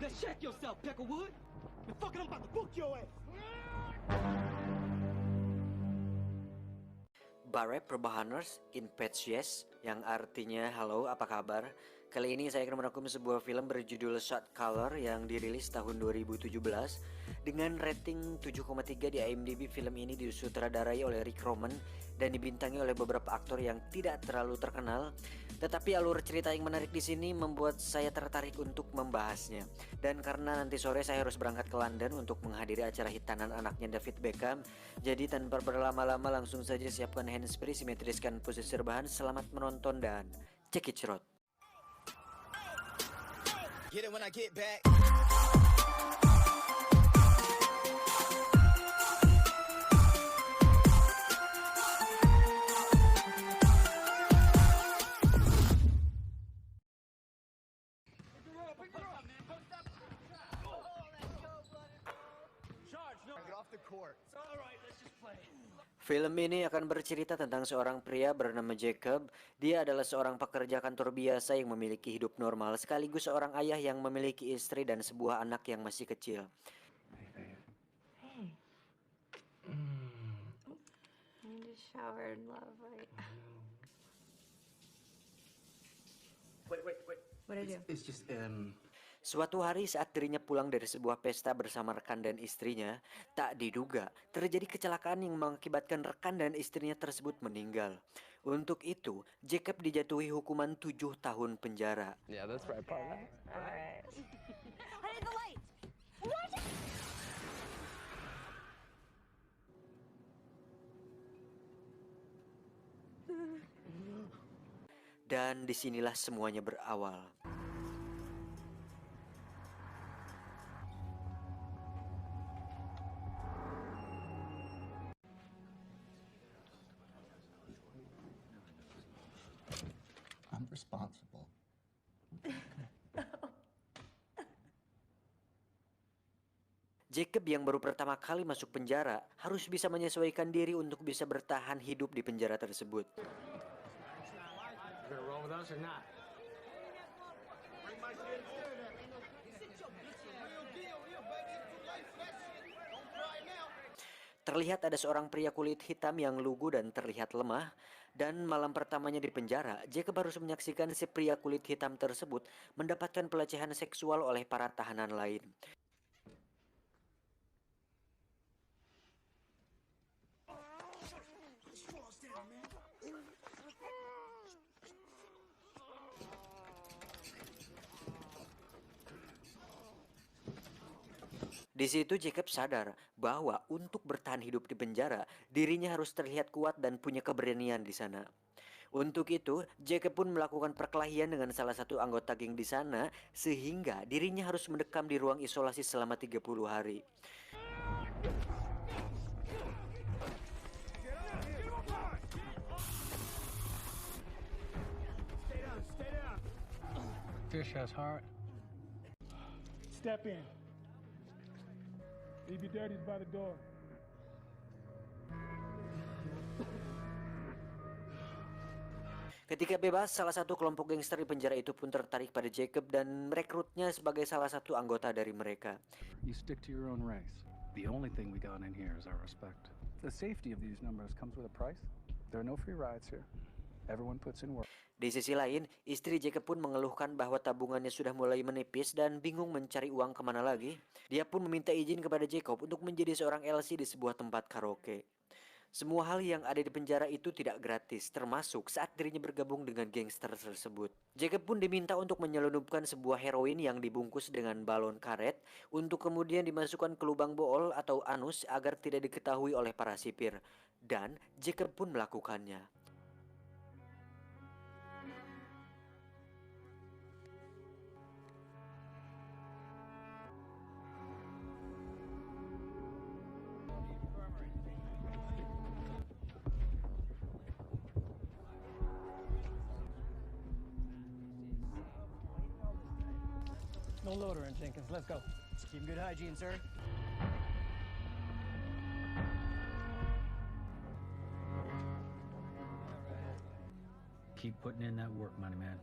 better check yourself, Peckerwood. And fucking, I'm about to book your ass. Barep Perbahaners in Patches, yang artinya halo apa kabar. Kali ini saya akan merangkum sebuah film berjudul Shot Color yang dirilis tahun 2017 dengan rating 7,3 di IMDb. Film ini disutradarai oleh Rick Roman dan dibintangi oleh beberapa aktor yang tidak terlalu terkenal. Tetapi alur cerita yang menarik di sini membuat saya tertarik untuk membahasnya. Dan karena nanti sore saya harus berangkat ke London untuk menghadiri acara hitanan anaknya David Beckham, jadi tanpa berlama-lama langsung saja siapkan handsfree, simetriskan posisi rebahan. Selamat menonton dan check it out. Get it when I get back. Film ini akan bercerita tentang seorang pria bernama Jacob. Dia adalah seorang pekerja kantor biasa yang memiliki hidup normal, sekaligus seorang ayah yang memiliki istri dan sebuah anak yang masih kecil. Hey. I just showered, love. Wait. What did I do? It's just Suatu hari saat dirinya pulang dari sebuah pesta bersama rekan dan istrinya, tak diduga terjadi kecelakaan yang mengakibatkan rekan dan istrinya tersebut meninggal. Untuk itu, Jacob dijatuhi hukuman 7 tahun penjara. Yeah, that's right, partner. Alright. I need the light. What? Dan disinilah semuanya berawal. I'm responsible. Jacob yang baru pertama kali masuk penjara harus bisa menyesuaikan diri untuk bisa bertahan hidup di penjara tersebut. Terlihat ada seorang pria kulit hitam yang lugu dan terlihat lemah. Dan malam pertamanya di penjara, Jacob harus menyaksikan si pria kulit hitam tersebut mendapatkan pelecehan seksual oleh para tahanan lain. Di situ Jacob sadar bahwa untuk bertahan hidup di penjara, dirinya harus terlihat kuat dan punya keberanian di sana. Untuk itu, Jacob pun melakukan perkelahian dengan salah satu anggota geng di sana, sehingga dirinya harus mendekam di ruang isolasi selama 30 hari. Fish has heart. Step in. Leave your dirties by the door. Ketika bebas, salah satu kelompok gangster di penjara itu pun tertarik pada Jacob dan merekrutnya sebagai salah satu anggota dari mereka. You stick to your own race. The only thing we got in here is our respect. The safety of these numbers comes with a price. There are no free rides here. Everyone puts in work. Di sisi lain, istri Jacob pun mengeluhkan bahwa tabungannya sudah mulai menipis dan bingung mencari uang kemana lagi. Dia pun meminta izin kepada Jacob untuk menjadi seorang LC di sebuah tempat karaoke. Semua hal yang ada di penjara itu tidak gratis, termasuk saat dirinya bergabung dengan gangster tersebut. Jacob pun diminta untuk menyelundupkan sebuah heroin yang dibungkus dengan balon karet untuk kemudian dimasukkan ke lubang bool atau anus agar tidak diketahui oleh para sipir. Dan Jacob pun melakukannya. No loitering, Jenkins. Let's go. Keep good hygiene, sir. Keep putting in that work, money man.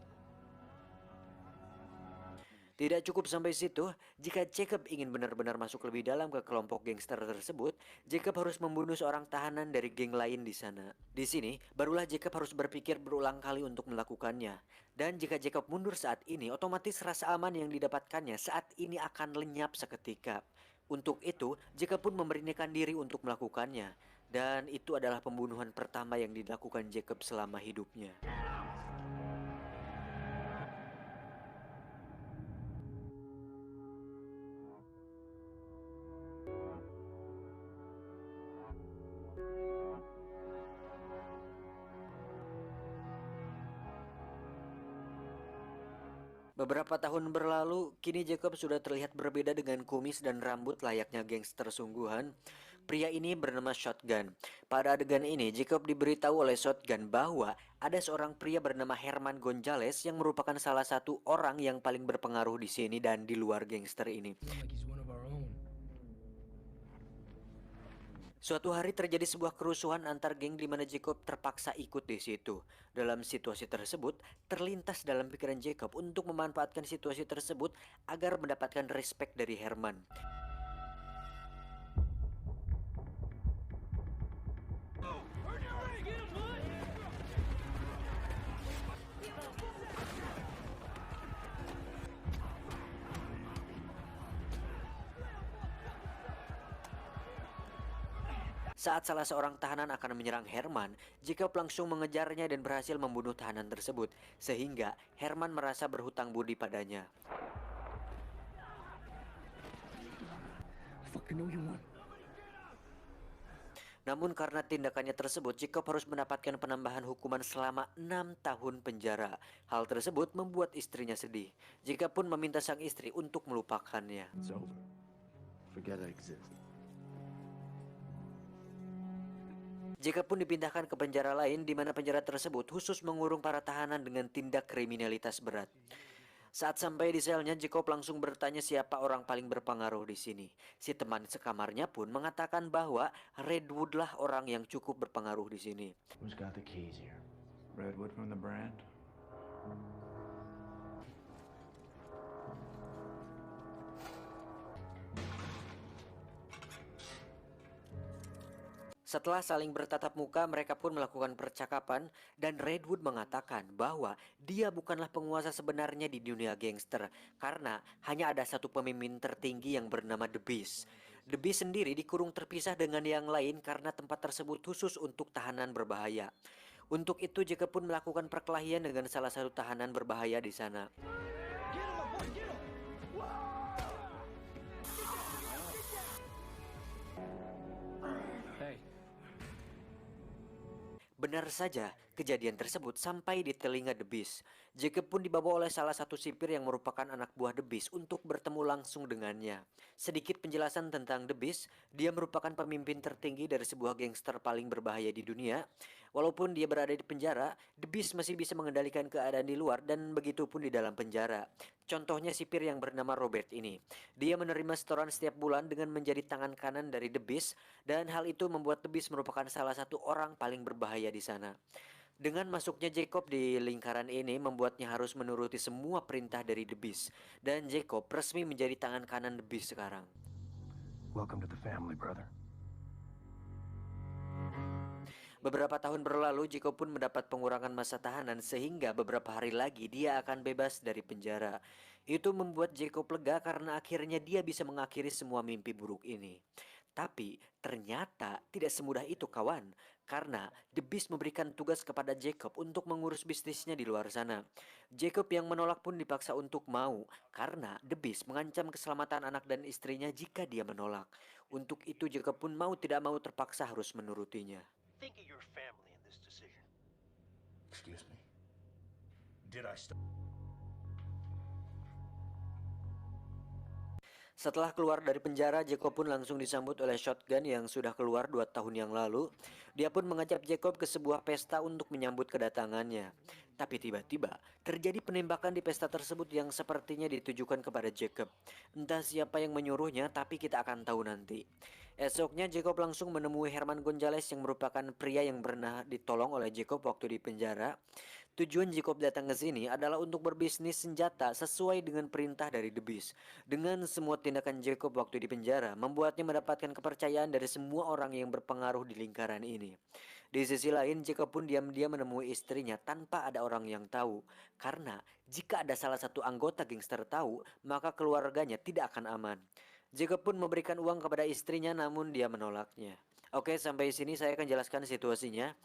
Tidak cukup sampai situ, jika Jacob ingin benar-benar masuk lebih dalam ke kelompok gangster tersebut, Jacob harus membunuh seorang tahanan dari geng lain di sana. Di sini, barulah Jacob harus berpikir berulang kali untuk melakukannya. Dan jika Jacob mundur saat ini, otomatis rasa aman yang didapatkannya saat ini akan lenyap seketika. Untuk itu, Jacob pun memberanikan diri untuk melakukannya. Dan itu adalah pembunuhan pertama yang dilakukan Jacob selama hidupnya. Beberapa tahun berlalu, kini Jacob sudah terlihat berbeda dengan kumis dan rambut layaknya gangster sungguhan. Pria ini bernama Shotgun. Pada adegan ini, Jacob diberitahu oleh Shotgun bahwa ada seorang pria bernama Herman Gonzalez yang merupakan salah satu orang yang paling berpengaruh di sini dan di luar gangster ini. Suatu hari terjadi sebuah kerusuhan antar geng di mana Jacob terpaksa ikut di situ. Dalam situasi tersebut, terlintas dalam pikiran Jacob untuk memanfaatkan situasi tersebut agar mendapatkan respect dari Herman. Saat salah seorang tahanan akan menyerang Herman, Jacob langsung mengejarnya dan berhasil membunuh tahanan tersebut, sehingga Herman merasa berhutang budi padanya. Namun karena tindakannya tersebut, Jacob harus mendapatkan penambahan hukuman selama 6 tahun penjara. Hal tersebut membuat istrinya sedih. Jacob pun meminta sang istri untuk melupakannya. It's over. Forget I exist. Jacob pun dipindahkan ke penjara lain di mana penjara tersebut khusus mengurung para tahanan dengan tindak kriminalitas berat. Saat sampai di selnya, Jacob langsung bertanya siapa orang paling berpengaruh di sini. Si teman sekamarnya pun mengatakan bahwa Redwood lah orang yang cukup berpengaruh di sini. Who's got the keys here? Redwood from the brand? Setelah saling bertatap muka, mereka pun melakukan percakapan dan Redwood mengatakan bahwa dia bukanlah penguasa sebenarnya di dunia gangster karena hanya ada satu pemimpin tertinggi yang bernama The Beast. The Beast sendiri dikurung terpisah dengan yang lain karena tempat tersebut khusus untuk tahanan berbahaya. Untuk itu Jacob pun melakukan perkelahian dengan salah satu tahanan berbahaya di sana. Benar saja, kejadian tersebut sampai di telinga The Beast. Jacob pun dibawa oleh salah satu sipir yang merupakan anak buah The Beast untuk bertemu langsung dengannya. Sedikit penjelasan tentang The Beast, dia merupakan pemimpin tertinggi dari sebuah gangster paling berbahaya di dunia. Walaupun dia berada di penjara, The Beast masih bisa mengendalikan keadaan di luar dan begitu pun di dalam penjara. Contohnya sipir yang bernama Robert ini. Dia menerima setoran setiap bulan dengan menjadi tangan kanan dari The Beast dan hal itu membuat The Beast merupakan salah satu orang paling berbahaya di sana. Dengan masuknya Jacob di lingkaran ini membuatnya harus menuruti semua perintah dari The Beast dan Jacob resmi menjadi tangan kanan The Beast sekarang. Welcome to the family, brother. Beberapa tahun berlalu, Jacob pun mendapat pengurangan masa tahanan sehingga beberapa hari lagi dia akan bebas dari penjara. Itu membuat Jacob lega karena akhirnya dia bisa mengakhiri semua mimpi buruk ini. Tapi ternyata tidak semudah itu kawan, karena The Beast memberikan tugas kepada Jacob untuk mengurus bisnisnya di luar sana. Jacob yang menolak pun dipaksa untuk mau, karena The Beast mengancam keselamatan anak dan istrinya jika dia menolak. Untuk itu Jacob pun mau tidak mau terpaksa harus menurutinya. Think of your family in this decision. Excuse me. Did I stop? Setelah keluar dari penjara, Jacob pun langsung disambut oleh Shotgun yang sudah keluar 2 tahun yang lalu. Dia pun mengajak Jacob ke sebuah pesta untuk menyambut kedatangannya. Tapi tiba-tiba terjadi penembakan di pesta tersebut yang sepertinya ditujukan kepada Jacob. Entah siapa yang menyuruhnya, tapi kita akan tahu nanti. Esoknya Jacob langsung menemui Herman Gonzalez yang merupakan pria yang pernah ditolong oleh Jacob waktu di penjara. Tujuan Jacob datang ke sini adalah untuk berbisnis senjata sesuai dengan perintah dari The Beast. Dengan semua tindakan Jacob waktu di penjara, membuatnya mendapatkan kepercayaan dari semua orang yang berpengaruh di lingkaran ini. Di sisi lain, Jacob pun diam-diam menemui istrinya tanpa ada orang yang tahu. Karena jika ada salah satu anggota gangster tahu, maka keluarganya tidak akan aman. Jacob pun memberikan uang kepada istrinya namun dia menolaknya. Oke, sampai sini saya akan jelaskan situasinya.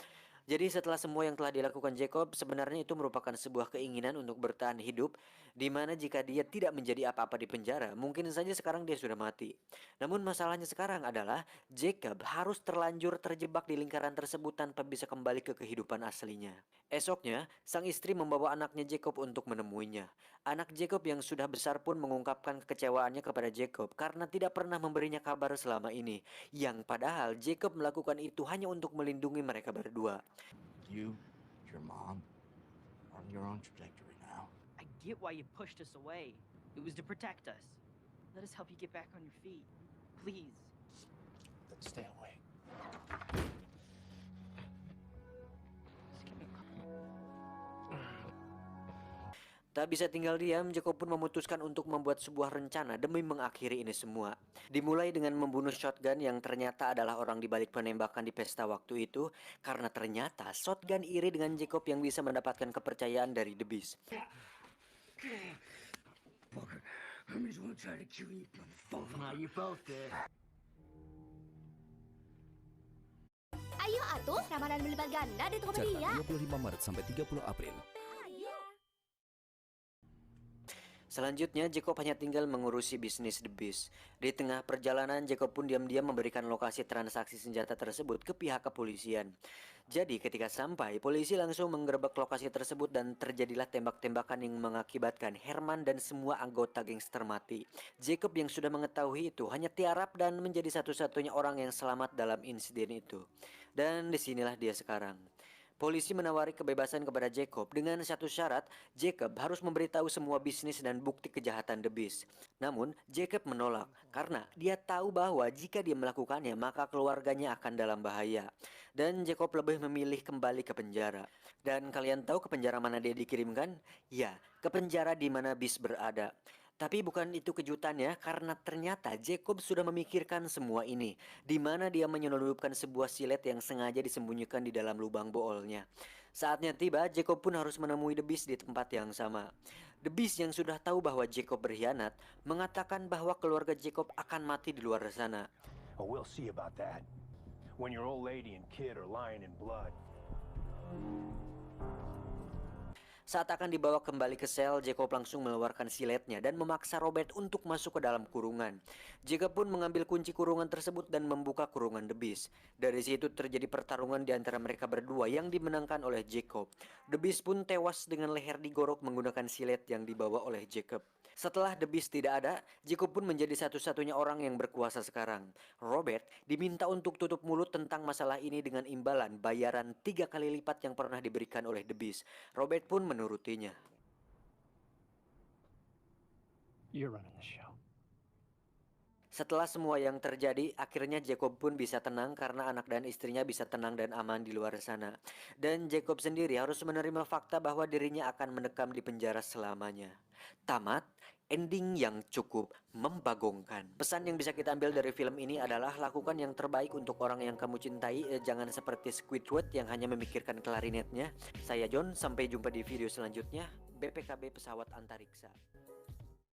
Jadi setelah semua yang telah dilakukan Jacob, sebenarnya itu merupakan sebuah keinginan untuk bertahan hidup, di mana jika dia tidak menjadi apa-apa di penjara, mungkin saja sekarang dia sudah mati. Namun masalahnya sekarang adalah Jacob harus terlanjur terjebak di lingkaran tersebut tanpa bisa kembali ke kehidupan aslinya. Esoknya, sang istri membawa anaknya Jacob untuk menemuinya. Anak Jacob yang sudah besar pun mengungkapkan kekecewaannya kepada Jacob karena tidak pernah memberinya kabar selama ini, yang padahal Jacob melakukan itu hanya untuk melindungi mereka berdua. You, your mom, are on your own trajectory now. I get why you pushed us away. It was to protect us. Let us help you get back on your feet. Please. Then stay away. Tak bisa tinggal diam, Jacob pun memutuskan untuk membuat sebuah rencana demi mengakhiri ini semua. Dimulai dengan membunuh shotgun yang ternyata adalah orang di balik penembakan di pesta waktu itu, karena ternyata shotgun iri dengan Jacob yang bisa mendapatkan kepercayaan dari The Beast. Ayo atuh, ramalan berlipat ganda di Tokopedia. 25 Maret sampai 30 April. Selanjutnya, Jacob hanya tinggal mengurusi bisnis The Beast. Di tengah perjalanan, Jacob pun diam-diam memberikan lokasi transaksi senjata tersebut ke pihak kepolisian. Jadi, ketika sampai, polisi langsung menggerebek lokasi tersebut dan terjadilah tembak-tembakan yang mengakibatkan Herman dan semua anggota gangster mati. Jacob yang sudah mengetahui itu hanya tiarap dan menjadi satu-satunya orang yang selamat dalam insiden itu. Dan disinilah dia sekarang. Polisi menawari kebebasan kepada Jacob dengan satu syarat, Jacob harus memberitahu semua bisnis dan bukti kejahatan The Beast. Namun, Jacob menolak karena dia tahu bahwa jika dia melakukannya maka keluarganya akan dalam bahaya. Dan Jacob lebih memilih kembali ke penjara. Dan kalian tahu ke penjara mana dia dikirimkan? Ya, ke penjara di mana Beast berada. Tapi bukan itu kejutannya karena ternyata Jacob sudah memikirkan semua ini, di mana dia menyelundupkan sebuah silet yang sengaja disembunyikan di dalam lubang boolnya. Saatnya tiba, Jacob pun harus menemui The Beast di tempat yang sama. The Beast yang sudah tahu bahwa Jacob berkhianat, mengatakan bahwa keluarga Jacob akan mati di luar sana. Oh, we'll see about that. When your old lady and kid are lying in blood. Saat akan dibawa kembali ke sel, Jacob langsung mengeluarkan siletnya dan memaksa Robert untuk masuk ke dalam kurungan. Jacob pun mengambil kunci kurungan tersebut dan membuka kurungan The Beast. Dari situ terjadi pertarungan di antara mereka berdua yang dimenangkan oleh Jacob. The Beast pun tewas dengan leher digorok menggunakan silet yang dibawa oleh Jacob. Setelah The Beast tidak ada, Jacob pun menjadi satu-satunya orang yang berkuasa sekarang. Robert diminta untuk tutup mulut tentang masalah ini dengan imbalan bayaran 3 kali lipat yang pernah diberikan oleh The Beast. Robert pun menurutinya. You're running the show. Setelah semua yang terjadi, akhirnya Jacob pun bisa tenang karena anak dan istrinya bisa tenang dan aman di luar sana. Dan Jacob sendiri harus menerima fakta bahwa dirinya akan mendekam di penjara selamanya. Tamat, ending yang cukup membagongkan. Pesan yang bisa kita ambil dari film ini adalah lakukan yang terbaik untuk orang yang kamu cintai. Jangan seperti Squidward yang hanya memikirkan klarinetnya. Saya John, sampai jumpa di video selanjutnya. BPKB Pesawat Antariksa.